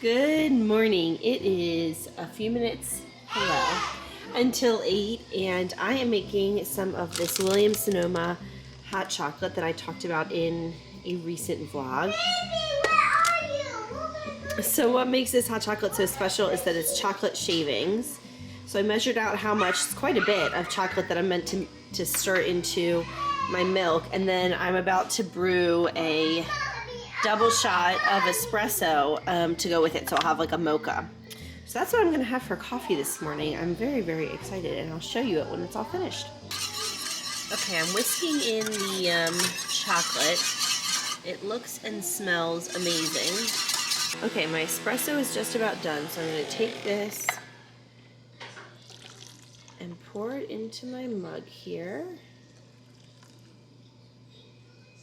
Good morning. It is a few minutes, until 8, and I am making some of this Williams-Sonoma hot chocolate that I talked about in a recent vlog. So what makes this hot chocolate so special is that it's chocolate shavings. So I measured out how much, it's quite a bit of chocolate that I'm meant to stir into my milk, and then I'm about to brew a double shot of espresso to go with it, so I'll have like a mocha. So that's what I'm gonna have for coffee this morning. I'm very, very excited, and I'll show you it when it's all finished. Okay, I'm whisking in the chocolate. It looks and smells amazing. Okay, my espresso is just about done, so I'm gonna take this and pour it into my mug here.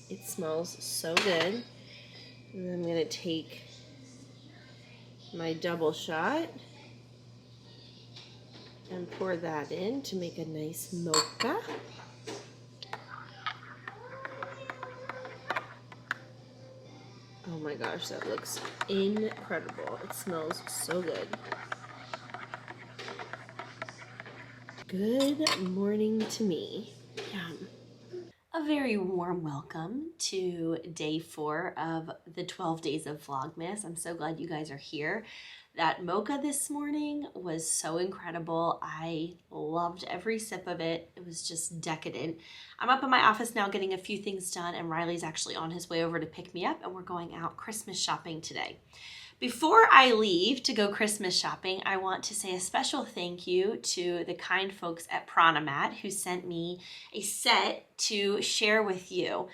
It smells so good. And then I'm going to take my double shot and pour that in to make a nice mocha. Oh my gosh, that looks incredible. It smells so good. Good morning to me. Yum. A very warm welcome to day 4 of the 12 days of Vlogmas. I'm so glad you guys are here. That mocha this morning was so incredible. I loved every sip of it. It was just decadent. I'm up in my office now getting a few things done, and Riley's actually on his way over to pick me up, and we're going out Christmas shopping today. Before I leave to go Christmas shopping, I want to say a special thank you to the kind folks at Pranamat who sent me a set to share with you.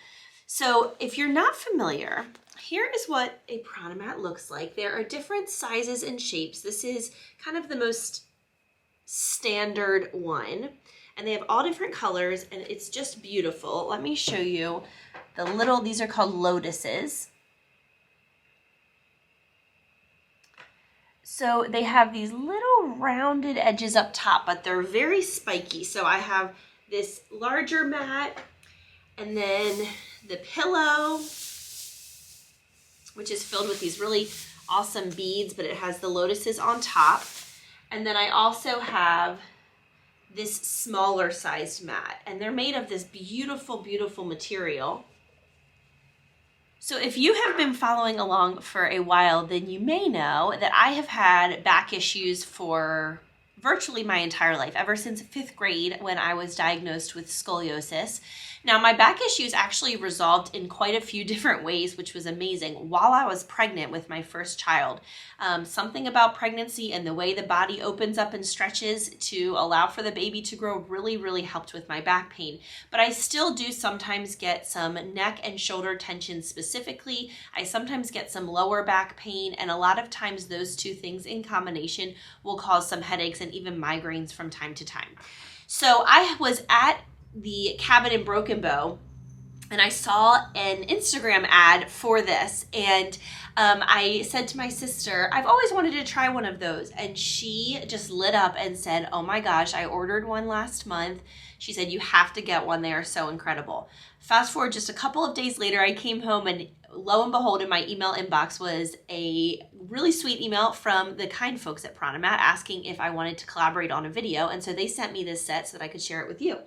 So if you're not familiar, here is what a Pranamat looks like. There are different sizes and shapes. This is kind of the most standard one, and they have all different colors, and it's just beautiful. Let me show you these are called lotuses. So they have these little rounded edges up top, but they're very spiky. So I have this larger mat, and then the pillow, which is filled with these really awesome beads, but it has the lotuses on top. And then I also have this smaller sized mat, and they're made of this beautiful, beautiful material. So if you have been following along for a while, then you may know that I have had back issues for virtually my entire life, ever since 5th grade when I was diagnosed with scoliosis. Now, my back issues actually resolved in quite a few different ways, which was amazing, while I was pregnant with my first child. Something about pregnancy and the way the body opens up and stretches to allow for the baby to grow really, really helped with my back pain. But I still do sometimes get some neck and shoulder tension specifically. I sometimes get some lower back pain, and a lot of times those two things in combination will cause some headaches and even migraines from time to time. So I was at the cabin in Broken Bow, and I saw an Instagram ad for this, and I said to my sister, I've always wanted to try one of those, and she just lit up and said, oh my gosh, I ordered one last month. She said, you have to get one. They are so incredible. Fast forward just a couple of days later, I came home, and lo and behold, in my email inbox was a really sweet email from the kind folks at Pranamat asking if I wanted to collaborate on a video, and so they sent me this set so that I could share it with you.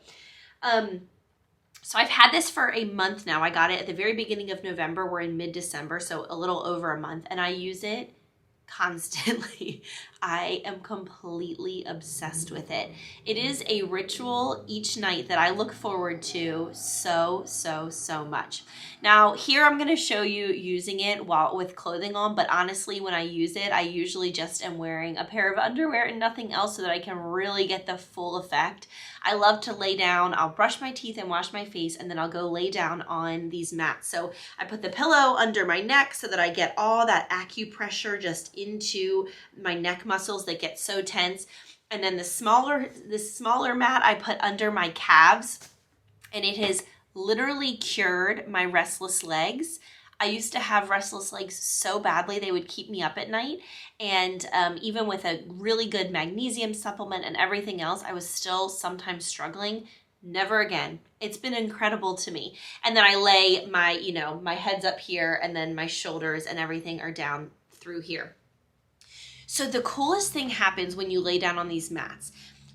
So I've had this for a month now. I got it at the very beginning of November. We're in mid-December, so a little over a month, and I use it constantly. I am completely obsessed with it. It is a ritual each night that I look forward to so, so, so much. Now, here I'm going to show you using it with clothing on, but honestly, when I use it, I usually just am wearing a pair of underwear and nothing else so that I can really get the full effect. I love to lay down. I'll brush my teeth and wash my face, and then I'll go lay down on these mats. So I put the pillow under my neck so that I get all that acupressure just into my neck muscles that get so tense. And then the smaller mat I put under my calves, and it has literally cured my restless legs. I used to have restless legs so badly they would keep me up at night, and even with a really good magnesium supplement and everything else, I was still sometimes struggling. Never again. It's been incredible to me. And then I lay my, my head's up here, and then my shoulders and everything are down through here. So the coolest thing happens when you lay down on these mats.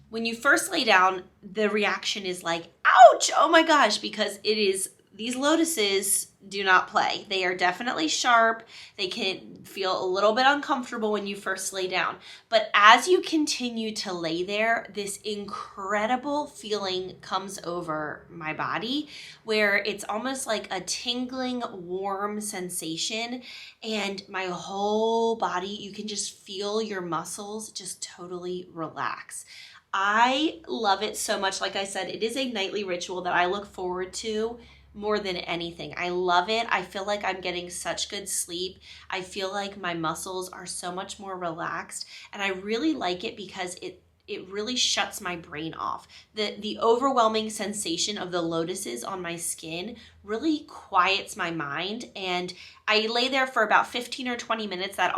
When you first lay down, the reaction is like, ouch, oh my gosh, because these lotuses do not play. They are definitely sharp. They can feel a little bit uncomfortable when you first lay down. But as you continue to lay there, this incredible feeling comes over my body where it's almost like a tingling, warm sensation, and my whole body, you can just feel your muscles just totally relax. I love it so much. Like I said, it is a nightly ritual that I look forward to more than anything. I love it. I feel like I'm getting such good sleep. I feel like my muscles are so much more relaxed, and I really like it because it really shuts my brain off. The overwhelming sensation of the lotuses on my skin really quiets my mind, and I lay there for about 15 or 20 minutes. That's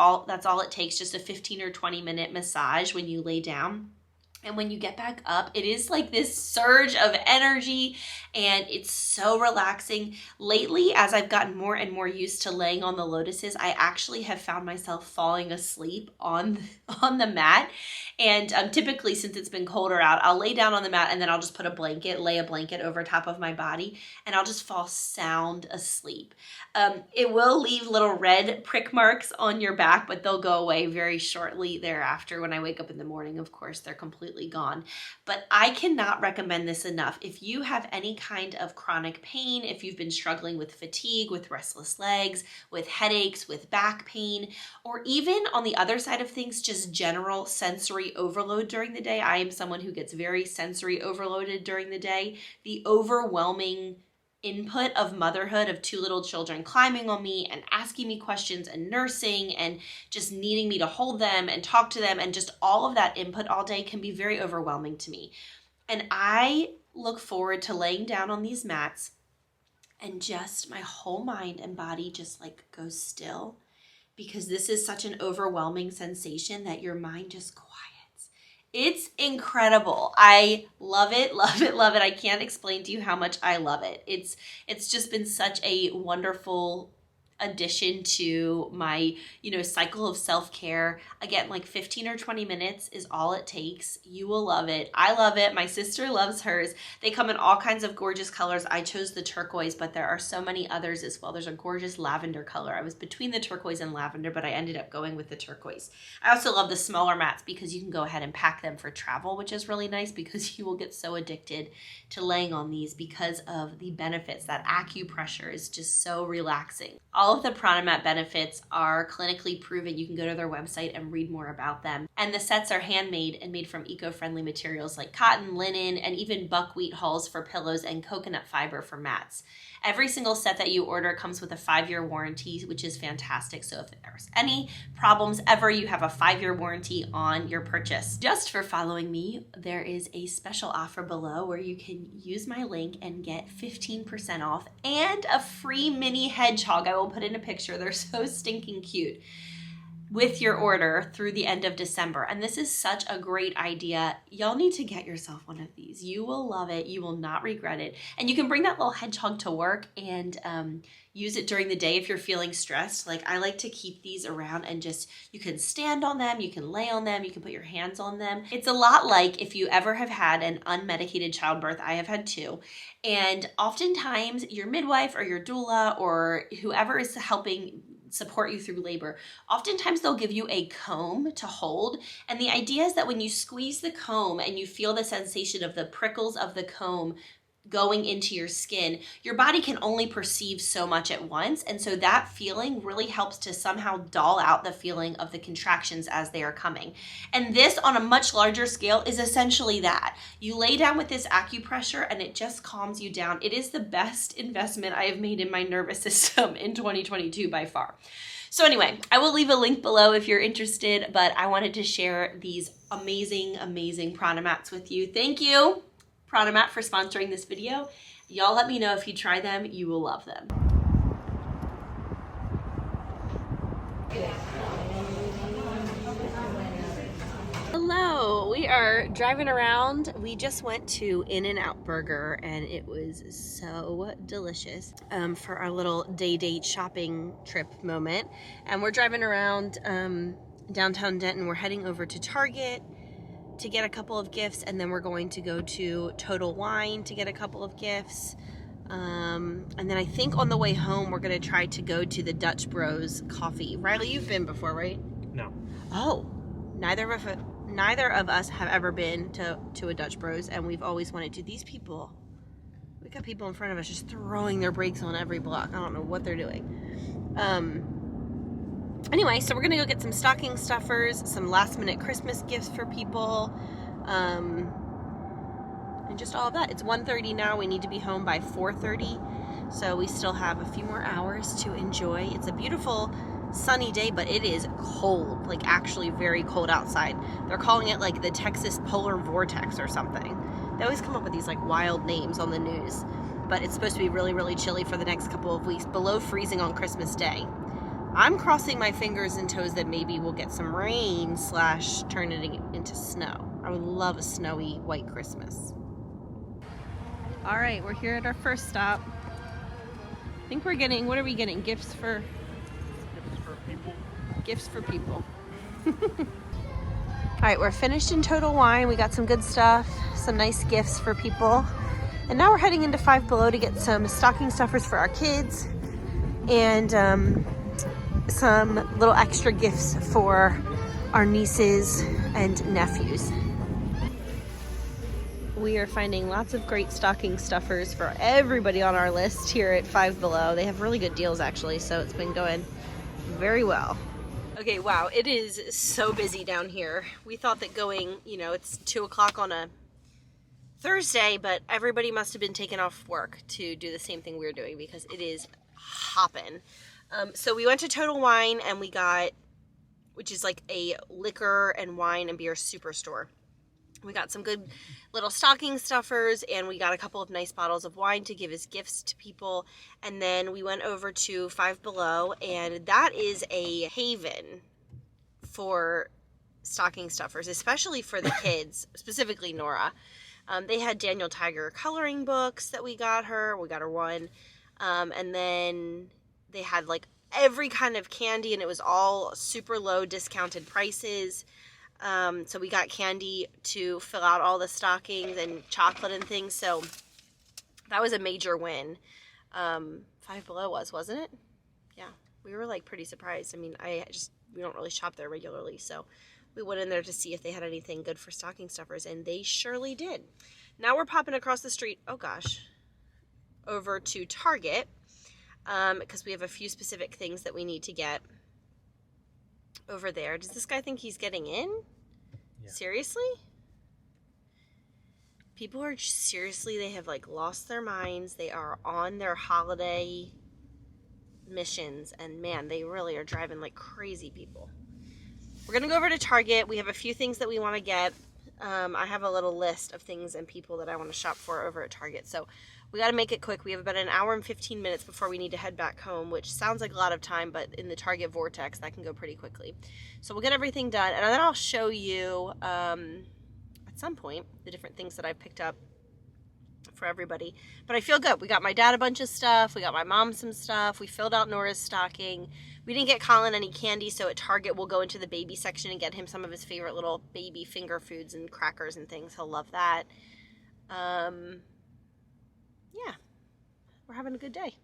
all it takes, just a 15 or 20 minute massage when you lay down. And when you get back up, it is like this surge of energy, and it's so relaxing. Lately, as I've gotten more and more used to laying on the lotuses, I actually have found myself falling asleep on the mat. And typically, since it's been colder out, I'll lay down on the mat and then I'll just lay a blanket over top of my body, and I'll just fall sound asleep. It will leave little red prick marks on your back, but they'll go away very shortly thereafter. When I wake up in the morning, of course, they're completely gone. But I cannot recommend this enough. If you have any kind of chronic pain, if you've been struggling with fatigue, with restless legs, with headaches, with back pain, or even on the other side of things, just general sensory overload during the day. I am someone who gets very sensory overloaded during the day. The overwhelming input of motherhood, of two little children climbing on me and asking me questions and nursing and just needing me to hold them and talk to them, and just all of that input all day can be very overwhelming to me. And I look forward to laying down on these mats and just my whole mind and body just like goes still, because this is such an overwhelming sensation that your mind just quiets. It's incredible. I love it, love it, love it. I can't explain to you how much I love it. It's just been such a wonderful addition to my, cycle of self-care. Again, like 15 or 20 minutes is all it takes. You will love it. I love it. My sister loves hers. They come in all kinds of gorgeous colors. I chose the turquoise, but there are so many others as well. There's a gorgeous lavender color. I was between the turquoise and lavender, but I ended up going with the turquoise. I also love the smaller mats because you can go ahead and pack them for travel, which is really nice because you will get so addicted to laying on these because of the benefits. That acupressure is just so relaxing. All of the Pranamat benefits are clinically proven. You can go to their website and read more about them. And the sets are handmade and made from eco-friendly materials like cotton, linen, and even buckwheat hulls for pillows and coconut fiber for mats. Every single set that you order comes with a 5-year warranty, which is fantastic. So if there's any problems ever, you have a 5-year warranty on your purchase. Just for following me, there is a special offer below where you can use my link and get 15% off and a free mini hedgehog. I will put in a picture. They're so stinking cute, with your order through the end of December. And this is such a great idea. Y'all need to get yourself one of these. You will love it. You will not regret it. And you can bring that little hedgehog to work and use it during the day if you're feeling stressed. Like, I like to keep these around and just, you can stand on them, you can lay on them, you can put your hands on them. It's a lot like if you ever have had an unmedicated childbirth. I have had 2. And oftentimes your midwife or your doula or whoever is helping support you through labor, oftentimes they'll give you a comb to hold. And the idea is that when you squeeze the comb and you feel the sensation of the prickles of the comb going into your skin, your body can only perceive so much at once. And so that feeling really helps to somehow dull out the feeling of the contractions as they are coming. And this, on a much larger scale, is essentially that. You lay down with this acupressure and it just calms you down. It is the best investment I have made in my nervous system in 2022 by far. So anyway, I will leave a link below if you're interested, but I wanted to share these amazing, amazing Pranamats with you. Thank you, Pranamat, for sponsoring this video. Y'all let me know if you try them. You will love them. Hello, we are driving around. We just went to In-N-Out Burger and it was so delicious for our little day date shopping trip moment. And we're driving around downtown Denton. We're heading over to Target to get a couple of gifts, and then we're going to go to Total Wine to get a couple of gifts. And then I think on the way home, we're going to try to go to the Dutch Bros Coffee. Riley, you've been before, right? No. Oh, neither of us have ever been to a Dutch Bros, and we've always wanted to. These people, we got people in front of us just throwing their brakes on every block. I don't know what they're doing. Anyway, so we're going to go get some stocking stuffers, some last minute Christmas gifts for people, and just all of that. It's 1:30 now. We need to be home by 4:30, so we still have a few more hours to enjoy. It's a beautiful sunny day, but it is cold, like actually very cold outside. They're calling it like the Texas polar vortex or something. They always come up with these like wild names on the news, but it's supposed to be really, really chilly for the next couple of weeks, below freezing on Christmas Day. I'm crossing my fingers and toes that maybe we'll get some rain / turn it into snow. I would love a snowy white Christmas. All right, we're here at our first stop. I think we're getting, what are we getting? Gifts for people. Gifts for people. All right, we're finished in Total Wine. We got some good stuff, some nice gifts for people. And now we're heading into Five Below to get some stocking stuffers for our kids and some little extra gifts for our nieces and nephews. We are finding lots of great stocking stuffers for everybody on our list here at Five Below. They have really good deals actually, so it's been going very well. Okay, wow, it is so busy down here. We thought that going, it's 2 o'clock on a Thursday, but everybody must have been taken off work to do the same thing we're doing because it is hopping. So we went to Total Wine and we got, which is like a liquor and wine and beer superstore. We got some good little stocking stuffers and we got a couple of nice bottles of wine to give as gifts to people. And then we went over to Five Below, and that is a haven for stocking stuffers, especially for the kids, specifically Nora. They had Daniel Tiger coloring books that we got her. We got her one. And then they had like every kind of candy, and it was all super low discounted prices. So we got candy to fill out all the stockings and chocolate and things. So that was a major win. Five Below wasn't it? Yeah, we were like pretty surprised. I mean, we don't really shop there regularly, so we went in there to see if they had anything good for stocking stuffers, and they surely did. Now we're popping across the street, oh gosh, over to Target, because we have a few specific things that we need to get over there. Does this guy think he's getting in? Yeah. Seriously? People are seriously, they have like lost their minds. They are on their holiday missions, and man, they really are driving like crazy people. We're gonna go over to Target. We have a few things that we want to get. I have a little list of things and people that I want to shop for over at Target, so we got to make it quick. We have about an hour and 15 minutes before we need to head back home, which sounds like a lot of time, but in the Target vortex, that can go pretty quickly. So we'll get everything done, and then I'll show you at some point the different things that I picked up for everybody. But I feel good. We got my dad a bunch of stuff. We got my mom some stuff. We filled out Nora's stocking. We didn't get Colin any candy, so at Target we'll go into the baby section and get him some of his favorite little baby finger foods and crackers and things. He'll love that. Yeah, we're having a good day.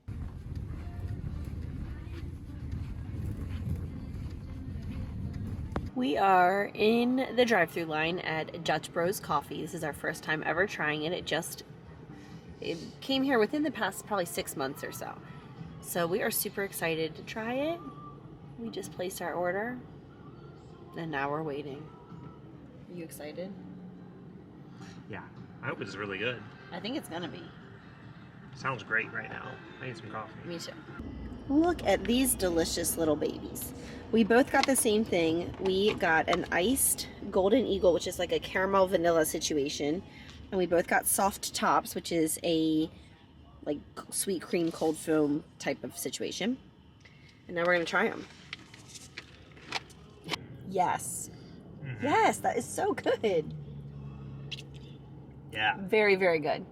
We are in the drive-thru line at Dutch Bros Coffee. This is our first time ever trying it. It came here within the past probably 6 months or so. So we are super excited to try it. We just placed our order and now we're waiting. Are you excited? Yeah, I hope it's really good. I think it's gonna be. Sounds great right now. I need some coffee. Me too. Look at these delicious little babies. We both got the same thing. We got an iced Golden Eagle, which is like a caramel vanilla situation. And we both got soft tops, which is a like sweet cream cold foam type of situation. And now we're gonna try them. Yes. Mm-hmm. Yes, that is so good. Yeah. Very, very good.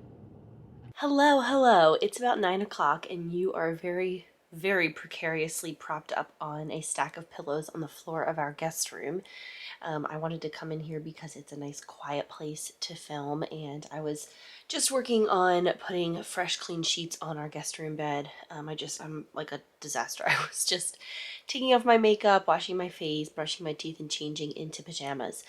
Hello. It's about 9 o'clock and you are very, very precariously propped up on a stack of pillows on the floor of our guest room. I wanted to come in here because it's a nice quiet place to film, and I was just working on putting fresh clean sheets on our guest room bed. I'm like a disaster. I was just taking off my makeup, washing my face, brushing my teeth, and changing into pajamas.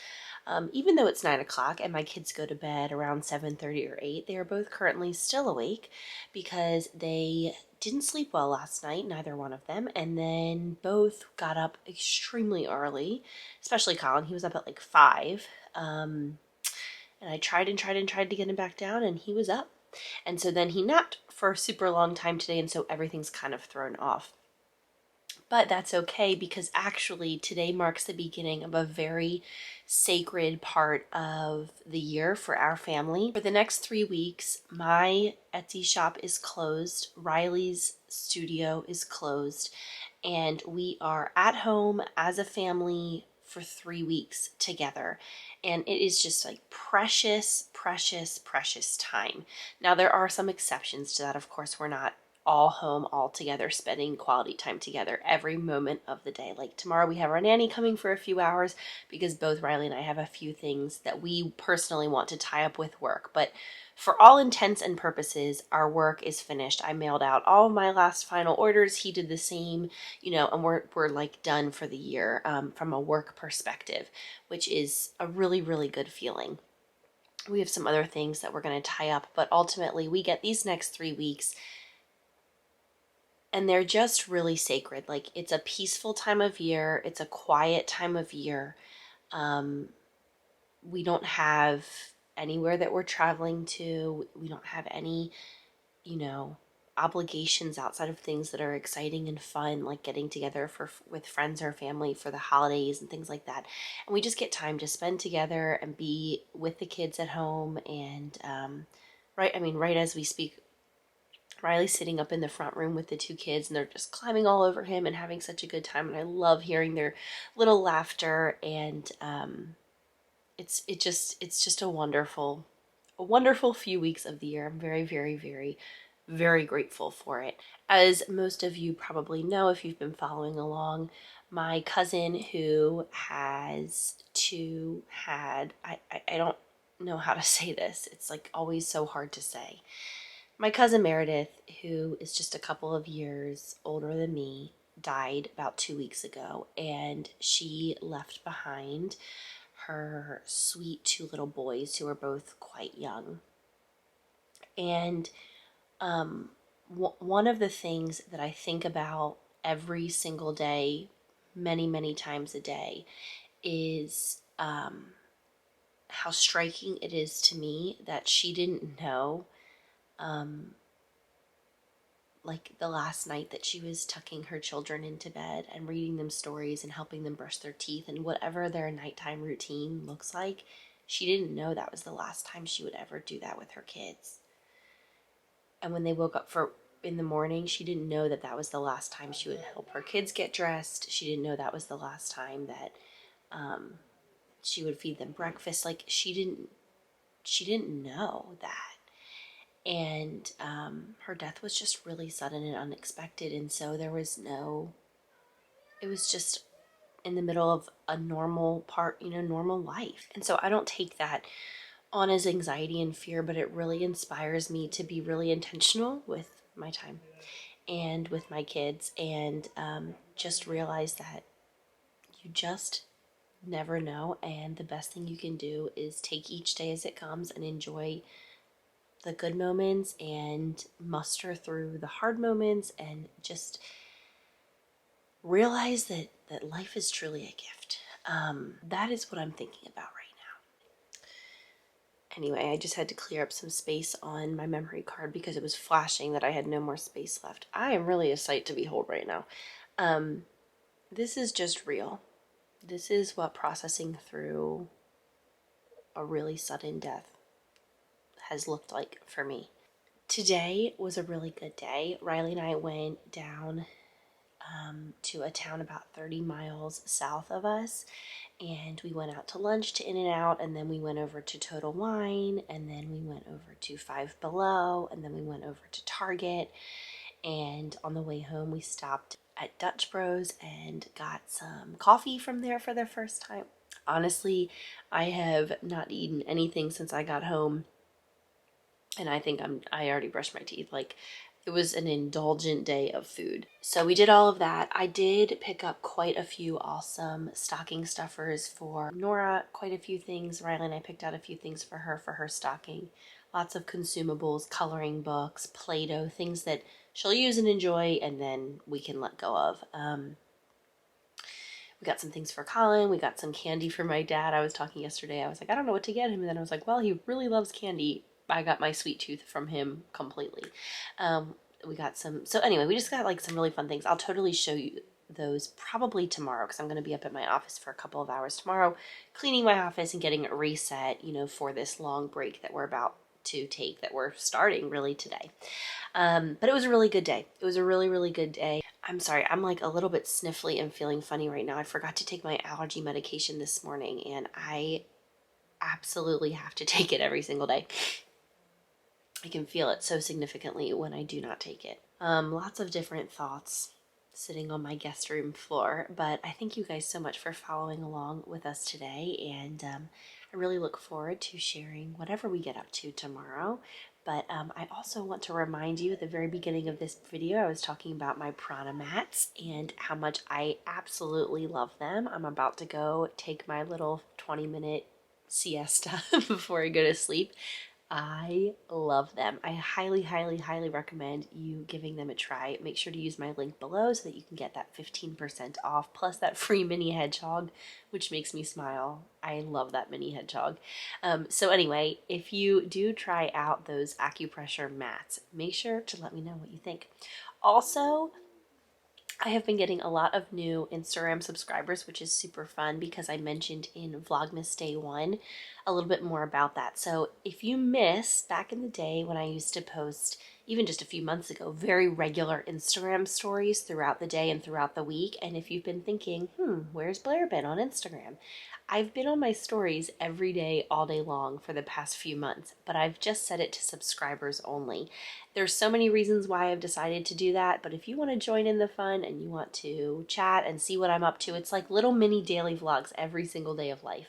Even though it's 9 o'clock and my kids go to bed around 7:30 or 8, they are both currently still awake because they didn't sleep well last night, neither one of them, and then both got up extremely early, especially Colin. He was up at like 5, and I tried and tried and tried to get him back down, and he was up. And so then he napped for a super long time today, and so everything's kind of thrown off. But that's okay, because actually today marks the beginning of a very sacred part of the year for our family. For the next 3 weeks, my Etsy shop is closed, Riley's studio is closed, and we are at home as a family for 3 weeks together. And it is just like precious, precious, precious time. Now, there are some exceptions to that. Of course, we're not all home all together, spending quality time together every moment of the day. Like tomorrow we have our nanny coming for a few hours because both Riley and I have a few things that we personally want to tie up with work. But for all intents and purposes, our work is finished. I mailed out all of my last final orders. He did the same, and we're like done for the year from a work perspective, which is a really, really good feeling. We have some other things that we're going to tie up, but ultimately we get these next 3 weeks, and they're just really sacred. Like, it's a peaceful time of year. It's a quiet time of year. We don't have anywhere that we're traveling to. We don't have any, obligations outside of things that are exciting and fun, like getting together with friends or family for the holidays and things like that. And we just get time to spend together and be with the kids at home. And right as we speak, Riley's sitting up in the front room with the 2 kids, and they're just climbing all over him and having such a good time. And I love hearing their little laughter. And it's just a wonderful few weeks of the year. I'm very, very, very, very grateful for it. As most of you probably know, if you've been following along, my cousin who has I don't know how to say this. It's like always so hard to say. My cousin Meredith, who is just a couple of years older than me, died about 2 weeks ago, and she left behind her sweet 2 little boys who are both quite young. And one of the things that I think about every single day, many, many times a day, is how striking it is to me that she didn't know like the last night that she was tucking her children into bed and reading them stories and helping them brush their teeth and whatever their nighttime routine looks like, she didn't know that was the last time she would ever do that with her kids. And when they woke up in the morning, she didn't know that was the last time she would help her kids get dressed. She didn't know that was the last time that she would feed them breakfast. Like, she didn't know that. And her death was just really sudden and unexpected. And so it was just in the middle of a normal life. And so I don't take that on as anxiety and fear, but it really inspires me to be really intentional with my time and with my kids, and just realize that you just never know. And the best thing you can do is take each day as it comes and enjoy the good moments and muster through the hard moments, and just realize that life is truly a gift. That is what I'm thinking about right now. Anyway, I just had to clear up some space on my memory card because it was flashing that I had no more space left. I am really a sight to behold right now. This is just real. This is what processing through a really sudden death has looked like for me. Today was a really good day. Riley and I went down to a town about 30 miles south of us, and we went out to lunch to In-N-Out, and then we went over to Total Wine, and then we went over to Five Below, and then we went over to Target. And on the way home, we stopped at Dutch Bros and got some coffee from there for the first time. Honestly, I have not eaten anything since I got home, and I think I already brushed my teeth. Like, it was an indulgent day of food. So we did all of that. I did pick up quite a few awesome stocking stuffers for Nora, quite a few things. Riley and I picked out a few things for her stocking. Lots of consumables, coloring books, Play-Doh, things that she'll use and enjoy, and then we can let go of. We got some things for Colin. We got some candy for my dad. I was talking yesterday. I was like, I don't know what to get him. And then I was like, well, he really loves candy. I got my sweet tooth from him completely. We got some. So anyway, we just got like some really fun things. I'll totally show you those probably tomorrow because I'm going to be up at my office for a couple of hours tomorrow, cleaning my office and getting it reset, for this long break that we're about to take, that we're starting really today. But it was a really good day. It was a really, really good day. I'm sorry, I'm like a little bit sniffly and feeling funny right now. I forgot to take my allergy medication this morning, and I absolutely have to take it every single day. I can feel it so significantly when I do not take it. Lots of different thoughts sitting on my guest room floor, but I thank you guys so much for following along with us today, and I really look forward to sharing whatever we get up to tomorrow. But I also want to remind you, at the very beginning of this video, I was talking about my Pranamats and how much I absolutely love them. I'm about to go take my little 20-minute siesta before I go to sleep. I love them. I highly, highly, highly recommend you giving them a try. Make sure to use my link below so that you can get that 15% off, plus that free mini hedgehog, which makes me smile. I love that mini hedgehog. So anyway, if you do try out those acupressure mats, make sure to let me know what you think. Also, I have been getting a lot of new Instagram subscribers, which is super fun because I mentioned in Vlogmas Day 1 a little bit more about that. So if you miss back in the day when I used to post, even just a few months ago, very regular Instagram stories throughout the day and throughout the week, and if you've been thinking, where's Blair been on Instagram? I've been on my stories every day, all day long for the past few months, but I've just set it to subscribers only. There's so many reasons why I've decided to do that, but if you want to join in the fun and you want to chat and see what I'm up to, it's like little mini daily vlogs every single day of life.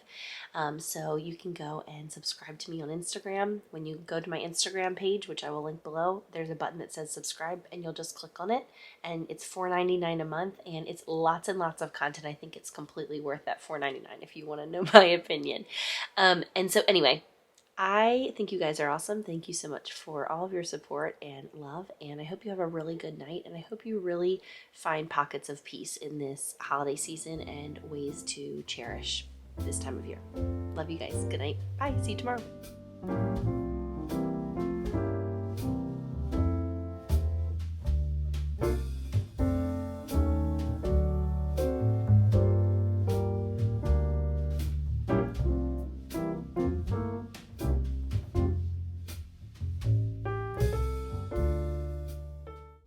So you can go and subscribe to me on Instagram. When you go to my Instagram page, which I will link below, there's a button that says subscribe, and you'll just click on it, and it's $4.99 a month, and it's lots and lots of content. I think it's completely worth that $4.99 if you want to know my opinion. And so anyway, I think you guys are awesome. Thank you so much for all of your support and love, and I hope you have a really good night, and I hope you really find pockets of peace in this holiday season and ways to cherish this time of year. Love you guys. Good night. Bye. See you tomorrow.